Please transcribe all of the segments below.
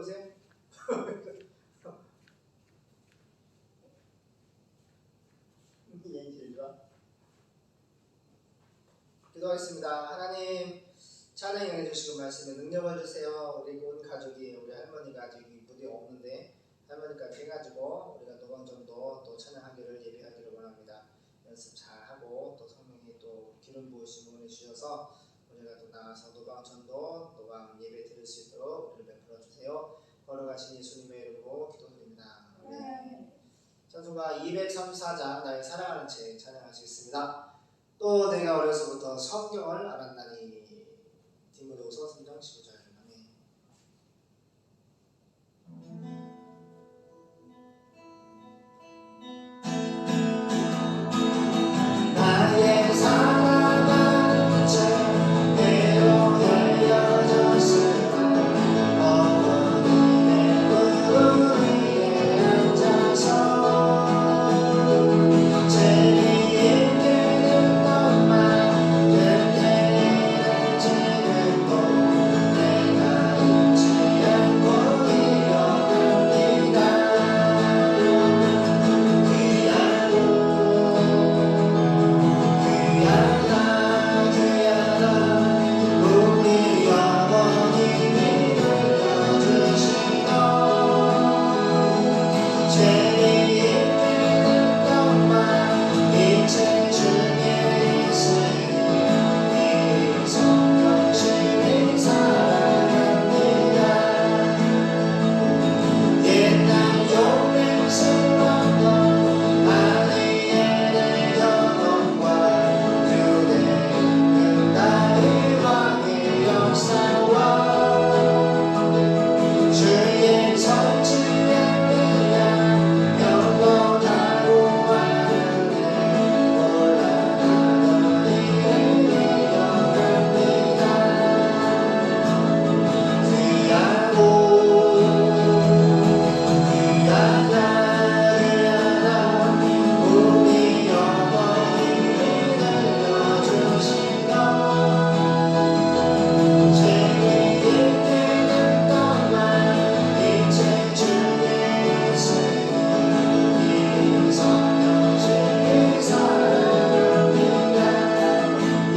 보세요. 기도하겠습니다. 하나님 찬양 영해 주시고 말씀에 능력을 주세요. 우리 온 가족이 우리 할머니가 아직 무대 없는데 할머니까지 해가지고 우리가 노방전도 또 찬양하기를 예배하기를 원합니다. 연습 잘하고 또 성령이 또 기름 부으심 응원해 주셔서 우리가 또 나가서 노방전도 노방 예배 드릴 수 있도록 우리를 베풀어 주세요. 걸어가신 예수님의 이름으로 기도드립니다. 아멘. 찬송가 234장 나의 사랑하는 책 찬양하시겠습니다. 또 내가 어려서부터 성경을 알았나니 디모데후서 3장 15절. 나의 사랑하는 책 내로 열려졌으나 어머니의 무릎 위에 앉아서 재미있게 듣던 그때를 지르고 내가 잊지 않고 이어갑니다.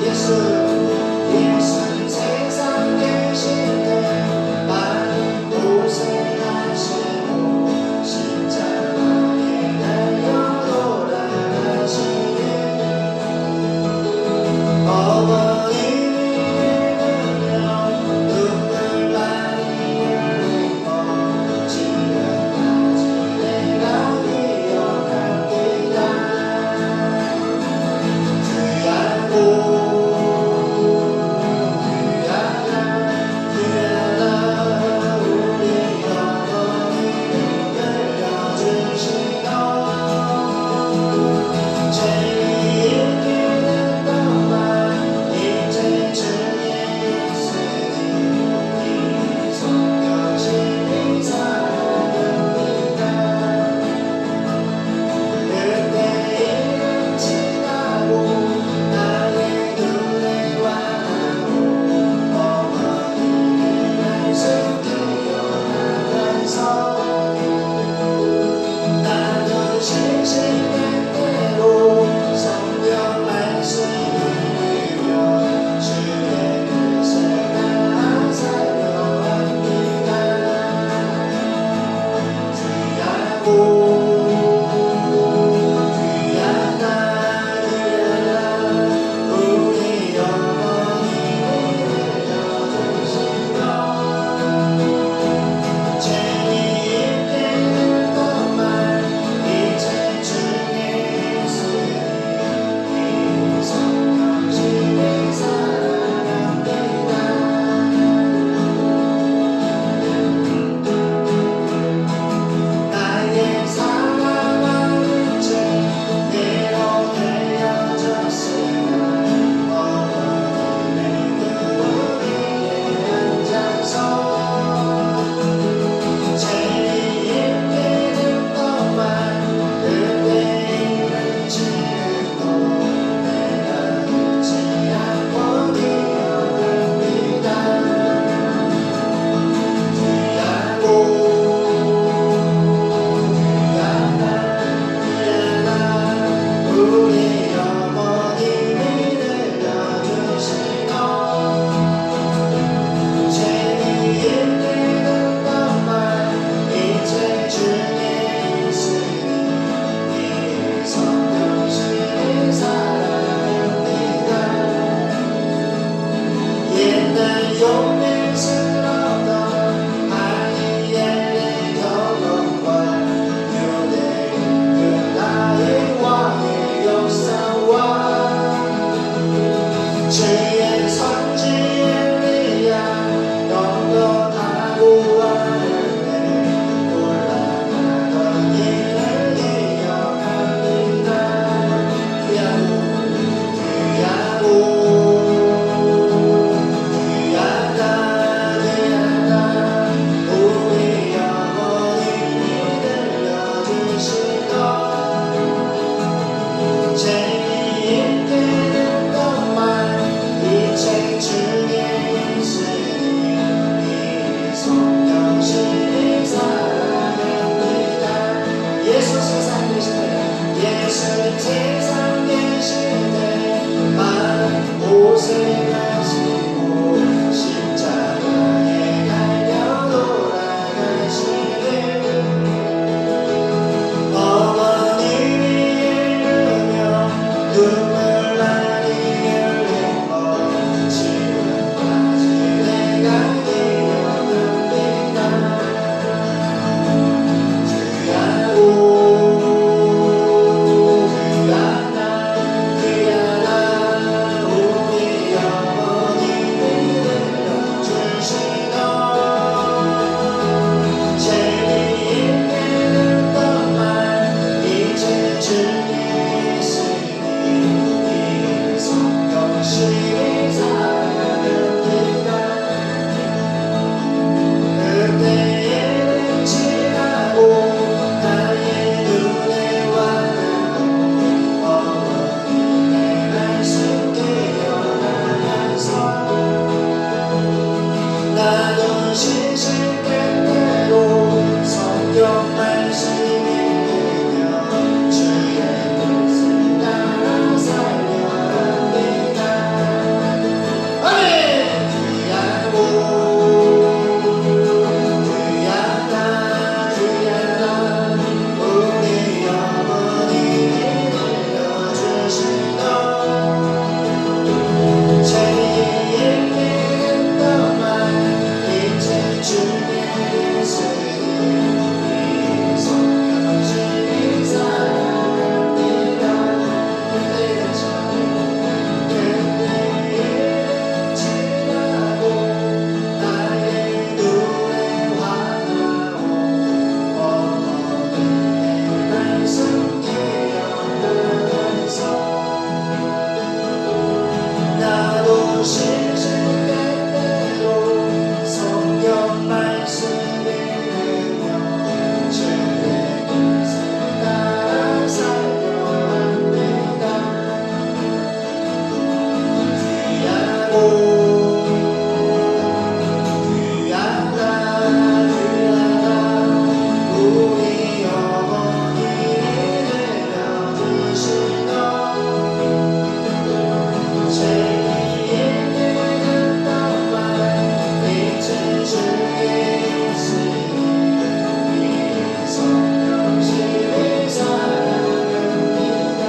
예수 세상 계신 그 많은 세상 계실 때 예수님 세상 계실 때 만 옷을 가시고 십자가에 달려 돌아가시네 어머님이 읽으며 눈물 많이 흘린 것 지금까지 내가 기억합니다 나도 신실 때때로 성경 말씀 읽으며 주의 뜻을 따라 살려 합니다 아멘 귀한 나 우리 어머님이 들려주신 너 재미있는 말 이제 주의 예수님 성령심이 사랑합니다 그때의 저녁 그때의 지나고 나의 눈에 화나고 어머니의 말씀 기억나면서 나도 신실 때때로 성경 말씀 읽으며 주의 뜻을 따라 살려 합니다 귀하다 우리 어머님이 들려주신 너 재미있는 말 이제 주의 예수님 성령심이 사랑합니다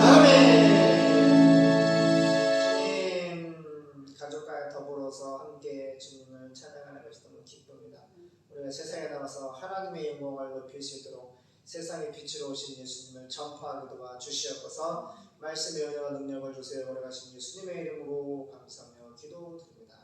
아멘 주님 가족과 더불어서 함께 주님을 찬양하는 것이 너무 기쁩니다 우리가 세상에 나가서 하나님의 영광을 높일 수 있도록 세상의 빛으로 오신 예수님을 전파하게 도와주시옵소서 말씀의 은혜와 능력을 주세요 오래가신 예수님의 이름으로 감사하며 기도드립니다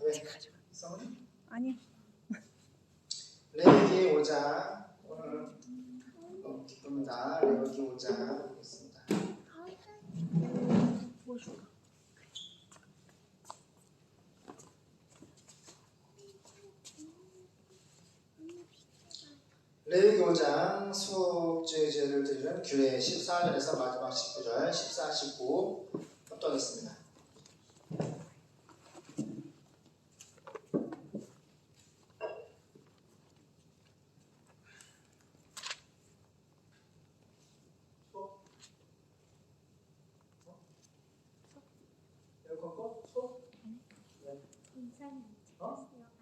왜? 성은이? 아니. 레위기 5장 오늘 너무 기쁩니다. 레위기 5장 보겠습니다. 뭐 줄까? 레위기 5장 수업제제를 드리는 규례 14절에서 마지막 19절 14, 19 합독하겠습니다.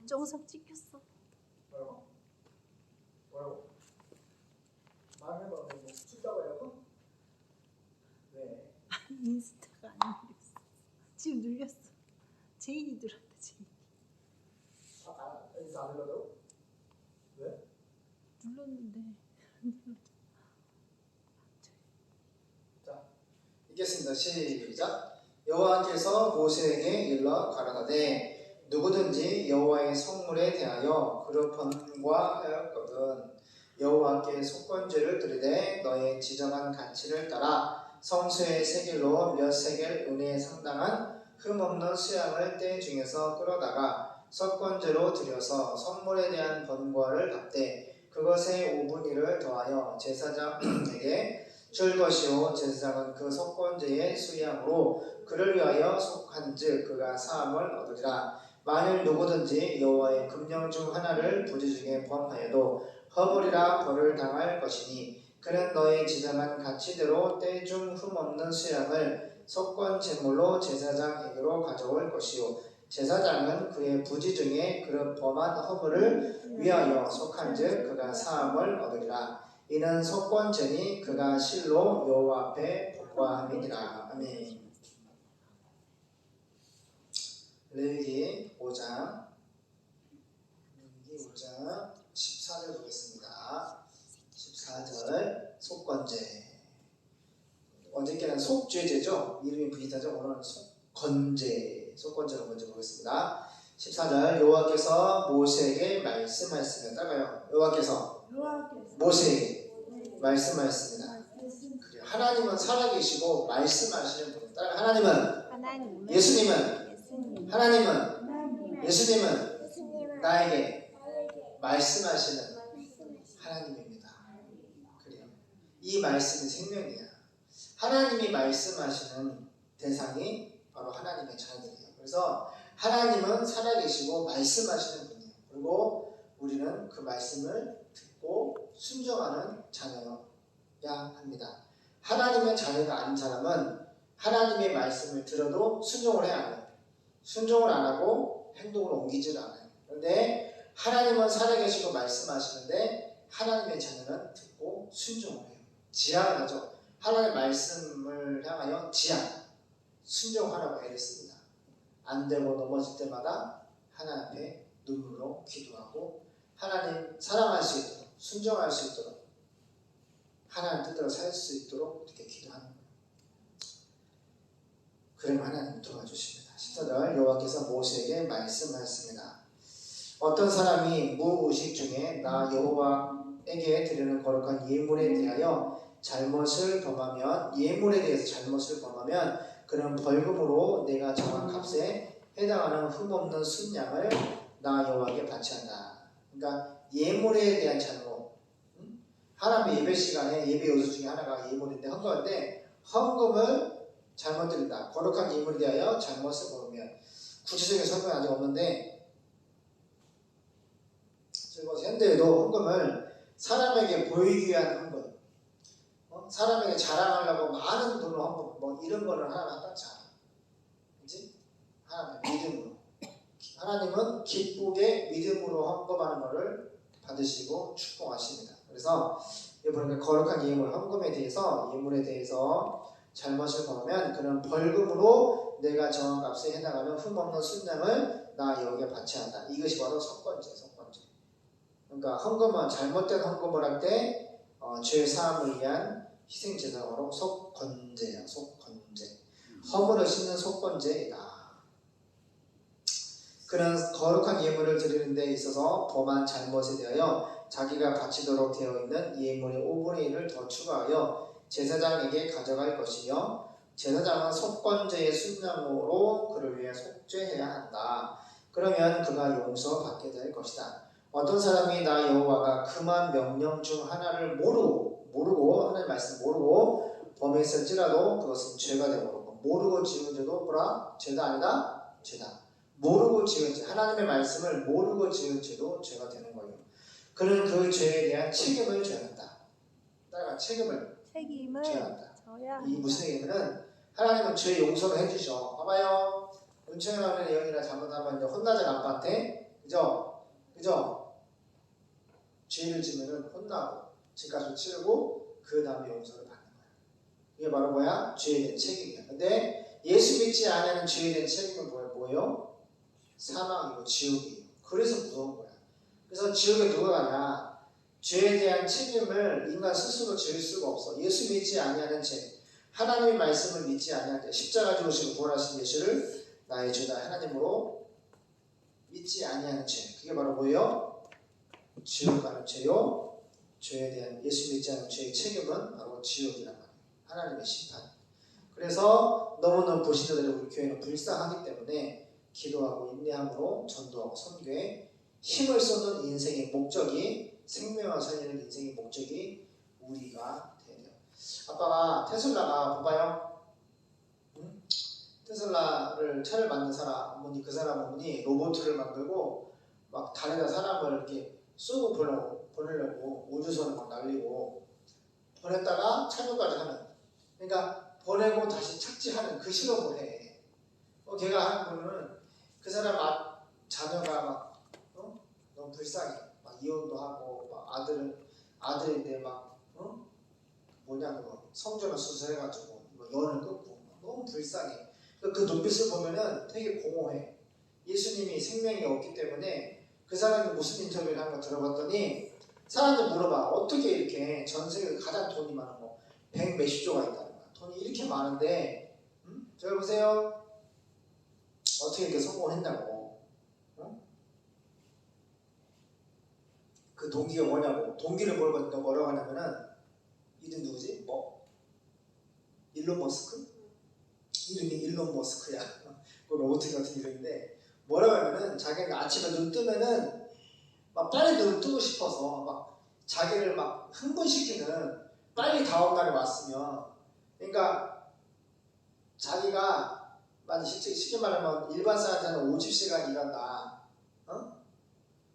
정석 찍혔어. 뭐라고? 뭐라고? 말해봐. 뭐 춥다고 해요? 왜? 인스타가 안 눌렸어. 지금 눌렸어. 제인이 들었다. 제인. 인사 안 눌러도? 왜? 눌렀는데. 자, 읽겠습니다. 시작. 여호와께서 모세에게 일러 가라사대 누구든지 여호와의 성물에 대하여 그릇 번과하였거든 여호와께 속건제를 드리되 너의 지정한 가치를 따라 성소의 세겔로 몇 세겔 은혜에 상당한 흠없는 수양을 때 중에서 끌어다가 석권제로 드려서 선물에 대한 번과를 갚되 그것의 5분의 1을 더하여 제사장에게 줄 것이요 제사장은 그 석권제의 수양으로 그를 위하여 속한즉 그가 사함을 얻으리라. 만일 누구든지 여호와의 금령 중 하나를 부지 중에 범하여도 허물이라 벌을 당할 것이니 그는 너의 지정한 가치대로 때 중 흠없는 수양을 속건 제물로 제사장에게로 가져올 것이요 제사장은 그의 부지 중에 그런 범한 허물을 위하여 속한즉 그가 사함을 얻으리라. 이는 속건제니 그가 실로 여호와 앞에 복과함이니라. 아멘. 레위기 5장 14절 보겠습니다. 14절 속건제. 어저께는 속죄제죠. 이름이 비슷하죠. 오늘은 속건제. 속건제로 먼저 보겠습니다. 14절 여호와께서 모세에게 말씀하였으며 따라요. 여호와께서 모세에게 말씀하였습니다. 그래요. 하나님은 살아계시고 말씀하시는 분이에요. 따라 하나님은 예수님은 하나님은 예수님은 나에게 말씀하시는 하나님입니다. 그래요. 이 말씀이 생명이야. 하나님이 말씀하시는 대상이 바로 하나님의 자녀들이에요. 그래서 하나님은 살아계시고 말씀하시는 분이에요. 그리고 우리는 그 말씀을 듣고 순종하는 자녀야 합니다. 하나님의 자녀가 아닌 사람은 하나님의 말씀을 들어도 순종을 해야 해요. 순종을 안 하고 행동으로 옮기지를 않아요. 그런데 하나님은 살아계시고 말씀하시는데 하나님의 자녀는 듣고 순종을 해요. 지향을 하죠. 하나님의 말씀을 향하여 지향, 순종하라고 애를 씁니다. 안 되고 넘어질 때마다 하나님 앞에 눈물로 기도하고 하나님 사랑할 수 있도록 순종할 수 있도록 하나님 뜻대로 살 수 있도록 이렇게 기도하는 거예요. 그러면 하나님 도와주십니다. 14절 여호와께서 모세에게 말씀하였습니다. 어떤 사람이 무의식 중에 나 여호와에게 드리는 거룩한 예물에 대하여 잘못을 범하면 예물에 대해서 잘못을 범하면 그는 벌금으로 내가 정한 값에 해당하는 흠없는 순양을 나 여호와께 바치한다. 그러니까 예물에 대한 잘못. 하나님의 예배 시간에 예배 요소 중에 하나가 예물인데 헌금인데 헌금을 잘못 드린다. 거룩한 예물에 대하여 잘못을 범하면 구체적인 설명은 아직 없는데 지금 현대에도 헌금을 사람에게 보이기 위한 헌금, 사람에게 자랑하려고 많은 돈을 헌금, 뭐 이런 거는 하나님 합당치 않아. 그렇지? 하나님 믿음으로. 하나님은 기쁘게 믿음으로 헌금하는 것을 받으시고 축복하십니다. 그래서 보니까 거룩한 예물, 헌금에 대해서 예물에 대해서 잘못을 범하면 그는 벌금으로 내가 정한 값에 해당하는 흠없는 순양을 나 여기에 바치한다. 이것이 바로 속건제. 그러니까 헌금은 잘못된 헌금을 할 때 죄 사함을 위한 희생제사가 바로 속건제야. 속건제. 허물을 씻는 속건제이다. 그는 거룩한 예물을 드리는 데 있어서 범한 잘못에 대하여 자기가 바치도록 되어 있는 예물의 5분의 1을 더 추가하여 제사장에게 가져갈 것이며 제사장은 속건제의 순양으로 그를 위해 속죄해야 한다. 그러면 그가 용서받게 될 것이다. 어떤 사람이 나 여호와가 그만 명령 중 하나를 모르고 하나님의 말씀 모르고 범했을지라도 그것은 죄가 되고 모르고 지은 죄도 뭐라? 죄다 아니다? 죄다. 모르고 지은 죄, 하나님의 말씀을 모르고 지은 죄도 죄가 되는 거예요. 그는 그 죄에 대한 책임을 져야 한다. 따라가 책임을 져야 한다. 이 무슨 얘기냐면 하나님은 죄 용서를 해주셔. 봐봐요. 은총이라는 영이나 잘못하면 혼나잖아 아빠한테. 그죠? 죄를 지면은 혼나고 죄값을 치르고 그 다음에 용서를 받는 거야. 이게 바로 뭐야? 죄에 대한 책임이야. 근데 예수 믿지 않는 죄에 대한 책임은 뭐예요? 사망이고 지옥이에요. 그래서 무서운 거야. 그래서 지옥에 누가 가냐? 죄에 대한 책임을 인간 스스로 지을 수가 없어. 예수 믿지 아니하는 죄, 하나님의 말씀을 믿지 아니하는 죄, 십자가 지오시고 부활하신 예수를 나의 죄다 하나님으로 믿지 아니하는 죄. 그게 바로 뭐예요? 지옥 가는 죄요. 죄에 대한 예수 믿지 않는 죄의 책임은 바로 지옥이란 말이에요. 하나님의 심판. 그래서 너무너무 보시는 우리 교회는 불쌍하기 때문에 기도하고 인내함으로 전도하고 선교에 힘을 쏟는 인생의 목적이 생명을 살리는 인생의 목적이 우리가 돼야 돼요. 아빠가 테슬라가 봐봐요. 응? 테슬라를 차를 만든 사람 어머니 그 사람 어머니 로봇을 만들고 막 달에다 사람을 이렇게 쏘고 보내려고 우주선을 막 날리고 보냈다가 착륙까지 하는 그러니까 보내고 다시 착지하는 그 실험을 해. 걔가 하는 거는 그 사람 자녀가 막 너무 불쌍해. 막 이혼도 하고 막 아들인데 막 뭐냐 그거 성전을 수술해가지고 뭐 연을 끊고 너무 불쌍해. 그 눈빛을 보면은 되게 공허해. 예수님이 생명이 없기 때문에 그 사람이 무슨 인터뷰를 한 거 들어봤더니 사람들 물어봐 어떻게 이렇게 전 세계 가장 돈이 많은 거 100 몇십 조가 있다는 거야. 돈이 이렇게 많은데 저기 보세요. 어떻게 이렇게 성공했냐고. 그 동기가 뭐냐고. 동기를 물어보니까 뭐라고 하냐면은 이름 누구지? 일론 머스크? 이름이 일론 머스크야. 그 로봇 같은 이름인데 뭐라고 하면은 자기가 아침에 눈 뜨면은 막 빨리 눈을 뜨고 싶어서 막 자기를 막 흥분시키는 빨리 다음 날이 왔으면 그러니까 자기가 쉽게 말하면 일반 사람한테는 50시간 일한다.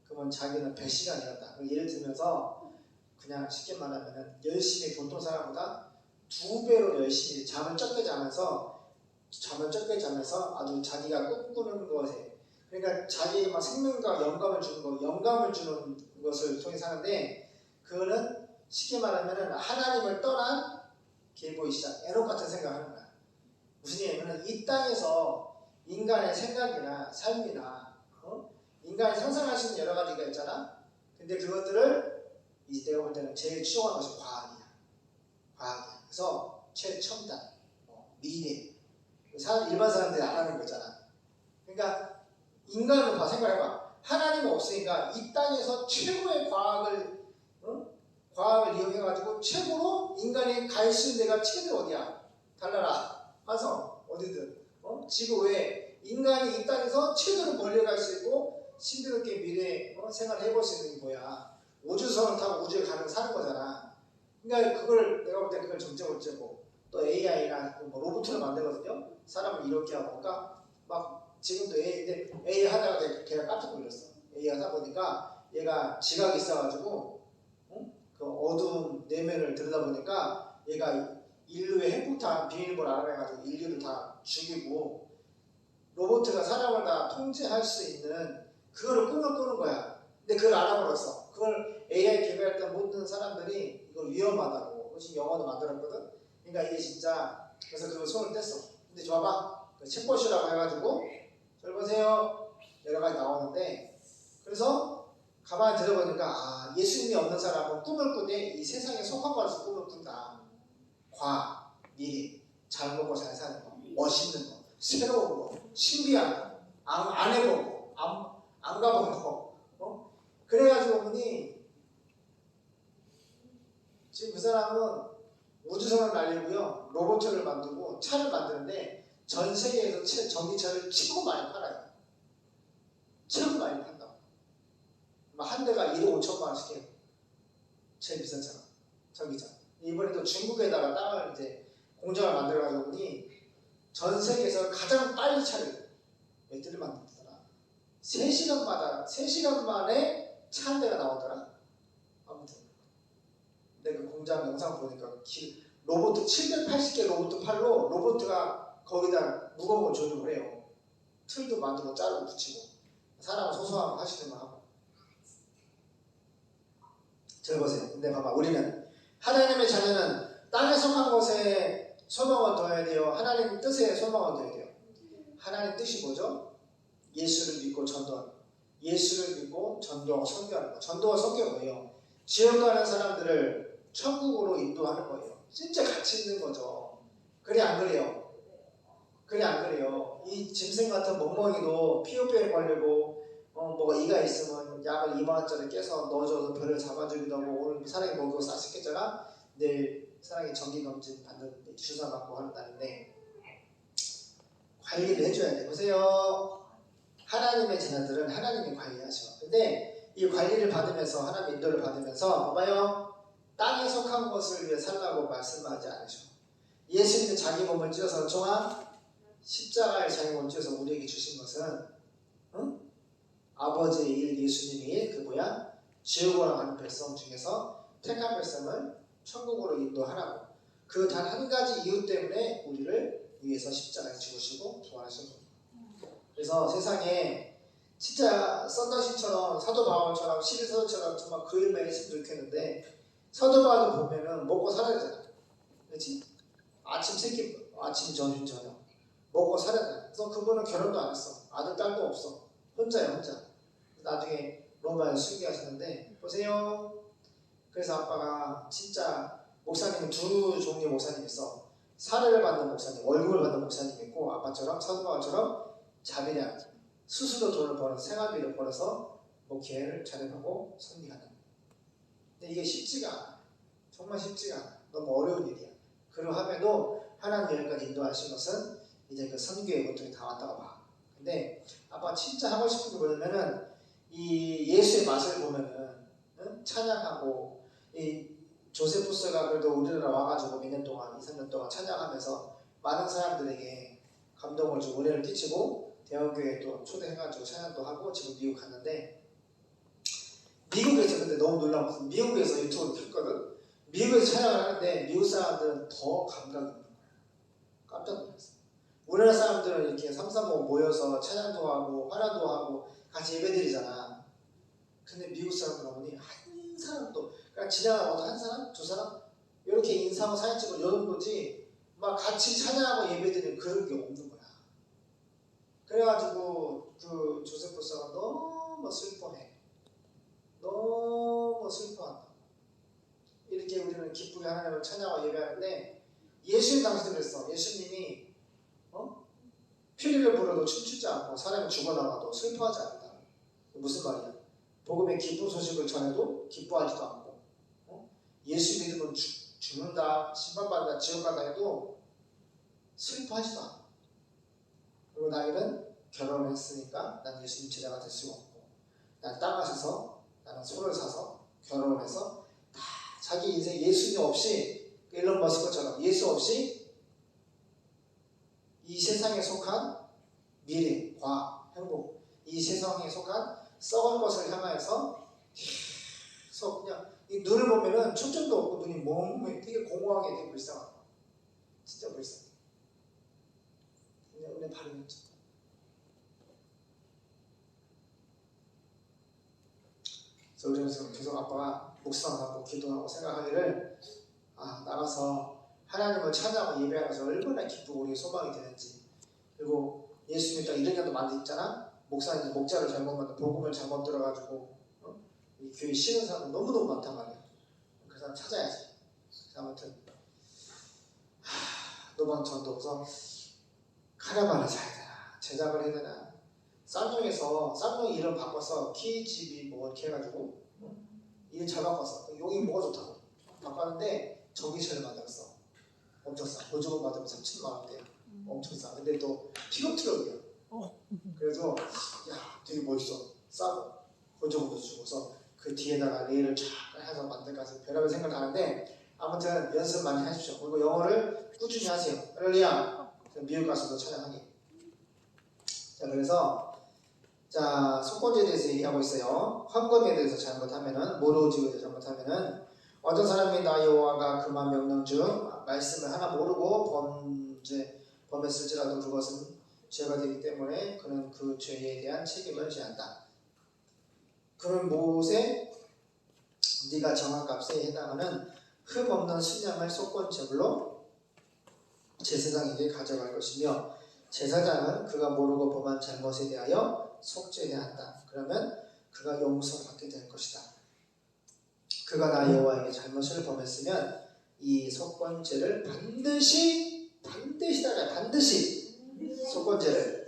그러면 자기는 100시간 일한다. 예를 들면서 그냥 쉽게 말하면 열심히 보통 사람보다 2배로 열심히 잠을 적게 자면서 아주 자기가 꿈꾸는 것에 그러니까 자기의 막 생명과 영감을 주는 것을 통해 사는데 그거는 쉽게 말하면 하나님을 떠난 계보이시다. 에녹 같은 생각을 하는 거야. 무슨 얘기냐면 이 땅에서 인간의 생각이나 삶이나 인간이 상상할 수 있는 여러 가지가 있잖아. 근데 그것들을 이제 내가 볼 때는 제일 추종하는 것이 과학이야. 그래서 최첨단, 미래. 일반 사람들이 안 하는 거잖아. 그러니까 인간을 생각해봐. 하나님 없으니까 이 땅에서 최고의 과학을 이용해가지고 최고로 인간이 갈 수 있는 데가 최대 어디야? 달나라, 화성, 어디든. 지구 외에 인간이 이 땅에서 최대로 멀리 갈 수 있고 신비롭게 미래 생활을 해볼 수 있는 게 뭐야? 우주선을 타고 우주에 사는 거잖아. 그러니까 그걸 내가 볼 때 그걸 점적으로 째고 또 AI나 로봇을 만들거든요. 사람을 이렇게 하고 그러니까 막 지금도 AI 하다가 걔가 깜짝 놀랐어. AI 하다 보니까 얘가 지각이 있어가지고 그 어두운 내면을 들여다보니까 얘가 인류의 핵폭탄 비밀번호 알아내가지고 인류를 다 죽이고 로봇가 사람을 다 통제할 수 있는 그거를 꿈을 꾸는 거야. 근데 그걸 알아버렸어. 그걸 AI 개발했던 모든 사람들이 이걸 위험하다고 그것이 영어도 만들었거든. 그러니까 이게 진짜 그래서 그걸 손을 뗐어. 근데 봐봐 그 챗봇이라고 해가지고 잘 보세요 여러 가지 나오는데 그래서 가만히 들어보니까 예수님이 없는 사람은 꿈을 꾸되 이 세상에 속한 거라서 꿈을 꾼다. 과학, 미래, 잘 먹고 잘 사는 거, 멋있는 거, 새로운 거, 신비한 거, 안 해본 거, 안 가본 거. 그래가지고 보니 지금 그 사람은 우주선을 날리고요, 로봇을 만들고 차를 만드는데 전 세계에서 전기차를 최고 많이 팔아요. 최고 많이 판다고. 한 대가 1억 5천만 원씩 해요. 제일 비싼 차가 전기차. 이번에 또 중국에다가 땅을 이제 공장을 만들어가지고 보니 전 세계에서 가장 빨리 차를 배터리 만들더라. 3시간 만에 차 한 대가 나오더라. 아무튼 내가 그 공장 영상 보니까 로봇 780개 로봇 팔로 로봇가 거기다 무거운 걸 조종을 해요. 틀도 만들고 자르고 붙이고 사람은 소소한 거 하시더만 하고. 잘 보세요. 근데 봐봐 우리는 하나님의 자녀는 땅에 속한 것에 소망을 둬야 돼요. 하나님 뜻에 소망을 둬야 돼요. 하나님 뜻이 뭐죠? 예수를 믿고 전도하는 거. 예수를 믿고 전도하고 선교하는 거. 전도와 선교가 뭐예요? 지옥 가는 사람들을 천국으로 인도하는 거예요. 진짜 가치 있는 거죠. 그래 안 그래요? 그래 안 그래요? 이 짐승 같은 멍멍이도 피부병에 걸리고 뭐가 이가 있으면 약을 2만 원짜리 깨서 넣어줘서 별을 잡아주기도 하고 오늘 사람이 먹고 쌌었겠잖아. 내일 사랑의 정기검진 받는 주사 맞고 하는 날인데 관리를 해줘야 돼. 보세요. 하나님의 자녀들은 하나님이 관리하셔. 근데 이 관리를 받으면서 하나님 인도를 받으면서 봐봐요. 땅에 속한 것을 위해 살라고 말씀하지 않으셔. 예수님이 자기 몸을 찢어서 종아 십자가에 자기 몸을 찢어서 우리에게 주신 것은 아버지의 일 예수님이 그 뭐야? 지옥으로 가는 백성 중에서 택한 백성을 천국으로 인도하라고. 그 단 한 가지 이유 때문에 우리를 위해서 십자가에 죽으시고 부활하신 겁니다. 그래서 세상에 진짜 썬더시처럼 사도 바울처럼 12사도처럼 정말 그 일만 했으면 좋겠는데 사도 바울을 보면은 먹고 살아야 되잖아. 그렇지? 아침 세끼, 아침 점심 저녁 먹고 살아야 돼. 그래서 그분은 결혼도 안 했어. 아들 딸도 없어. 혼자야 혼자. 나중에 로마에 순교하시는데 보세요. 그래서 아빠가 진짜 목사님은 두 종류의 목사님 있어. 사례를 받는 목사님, 월급을 받는 목사님 있고 아빠처럼 사도 바울처럼 자비량 스스로 돈을 벌어서 생활비를 벌어서 목회를 자립하고 선교하는. 근데 이게 쉽지가 않아. 정말 쉽지가 않아. 너무 어려운 일이야. 그러함에도 하나님 여기까지 인도하신 것은 이제 그 선교의 고통이 다 왔다고 봐. 근데 아빠 진짜 하고 싶은 게 뭐냐면은 이 예수의 맛을 보면은 찬양하고 이 조세푸스가 그래도 우리나라 와가지고 몇 년 동안 2, 3년 동안 찬양하면서 많은 사람들에게 감동을 주고 은혜를 끼치고 대형교회 또 초대해가지고 찬양도 하고 지금 미국 갔는데 미국에서 근데 너무 놀라운 것은 미국에서 유튜브를 켰거든. 미국에서 찬양을 하는데 미국 사람들은 더 감각이 있는 거야. 깜짝 놀랐어. 우리나라 사람들은 이렇게 삼삼오오 모여서 찬양도 하고 환호도 하고 같이 예배드리잖아. 근데 미국 사람들 보니 한 사람도 그러니까 지나가고 한 사람, 두 사람 이렇게 인사하고 사진 찍고 이 정도지 막 같이 찬양하고 예배드리는 그런 게 없는 거야. 그래가지고 그 조세프스가 너무 슬퍼해. 너무 슬퍼한다. 이렇게 우리는 기쁘게 하나님을 찬양하고 예배하는데 예수님 당시도 그랬어. 예수님이 피리를 불어도 춤추지 않고 사람이 죽어나가도 슬퍼하지 않는다. 무슨 말이야? 복음의 기쁜 소식을 전해도 기뻐하지도 않고 예수 믿으면 죽는다, 심판받는다, 지옥 간다 해도 슬퍼하지도 않고 그리고 나이는 결혼을 했으니까 난 예수님 제자가 될 수가 없고 난 땅을 사서 나는 소를 사서 결혼을 해서 다 자기 인생 예수님 없이 일론 머스크처럼 예수 없이 이 세상에 속한 미래, 과학, 행복 이 세상에 속한 썩은 것을 향하여서 계속 그냥 이 눈을 보면은 초점도 없고 눈이 멍해 되게 공허하게 되게 불쌍하다. 진짜 불쌍해. 그냥 은혜 바르겠죠. 그래서 우리는 계속 아빠가 묵상하고 기도하고 생각하기를 나가서 하나님을 찬양하고 예배하면서 얼마나 기쁘고 우리의 소망이 되는지 그리고 예수님이 딱 이런 년도 많이 있잖아. 목사님 목자를 잘못 만나 복음을 잘못 들어가지고 이 교회 쉬는 사람 너무너무 많단 말이야. 그 사람 찾아야지. 아무튼 노방전도 없어. 카라반을 사야 되나 제작을 해야 되나 쌍용에서 쌍용 이름 바꿔서 키집이 뭐 이렇게 해가지고 이름 잘 바꿨어. 여기 뭐가 좋다고 바꿨는데 저기 제일 만들었어. 엄청 싸. 보조금 받으면 3,000만 원대야. 엄청 싸. 근데 또 픽업 트럭이야. 그래서 야 되게 멋있어. 싸고 보조금도 주고서 그 뒤에다가 레일을 쫙 해서 만들까지 별의별 생각을 하는데 아무튼 연습 많이 하십시오. 그리고 영어를 꾸준히 하세요. 할렐루야. 미국 가서도 찬양하기. 자 그래서 자 속건제에 대해서 얘기하고 있어요. 헌금에 대해서 잘못하면은 모로지에 대해서 잘못하면은 어떤 사람이 나 여호와가 그만 명령 중 말씀을 하나 모르고 범했을지라도 그것은 죄가 되기 때문에 그는 그 죄에 대한 책임을 지한다. 그는 못에 네가 정한 값에 해당하는 흠 없는 순양을 속건 제물로 제사장에게 가져갈 것이며 제사장은 그가 모르고 범한 잘못에 대하여 속죄해야 한다. 그러면 그가 용서받게 될 것이다. 그가 나 여호와에게 잘못을 범했으면 이 속건죄를 반드시 속건죄를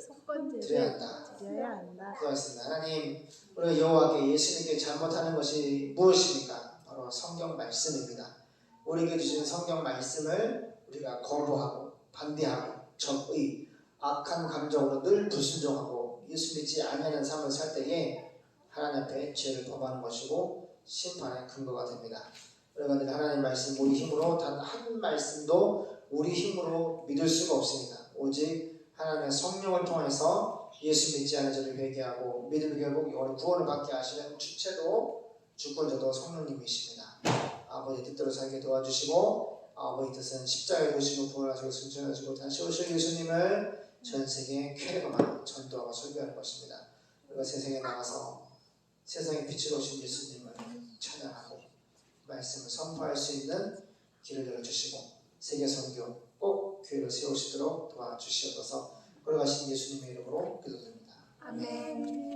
드려야 한다. 그렇습니다. 하나님 우리 여호와께 예수님께 잘못하는 것이 무엇입니까? 바로 성경 말씀입니다. 우리에게 주신 성경 말씀을 우리가 거부하고 반대하고 적의 악한 감정으로 늘 불순종하고 예수 믿지 아니하는 삶을 살 때에 하나님 앞에 죄를 범하는 것이고 심판의 근거가 됩니다. 여러분들 하나님 말씀 우리 힘으로 단 한 말씀도 우리 힘으로 믿을 수가 없습니다. 오직 하나님의 성령을 통해서 예수 믿지 않은 자를 회개하고 믿음의 결국 영원히 구원을 받게 하시는 주체도 주권자도 성령님이십니다. 아버지 뜻대로 살게 도와주시고 아버지 뜻은 십자가에 오시고 부활하시고 승천하시고 다시 오실 예수님을 전 세계에 쾌감하고 전도하고 설교하는 것입니다. 우리가 세상에 나가서 세상의 빛으로 오신 예수님을 찬양하고 말씀을 선포할 수 있는 길을 열어주시고 세계 선교 꼭 교회를 세우시도록 도와주시옵소서. 걸어가신 예수님의 이름으로 기도드립니다. 아멘.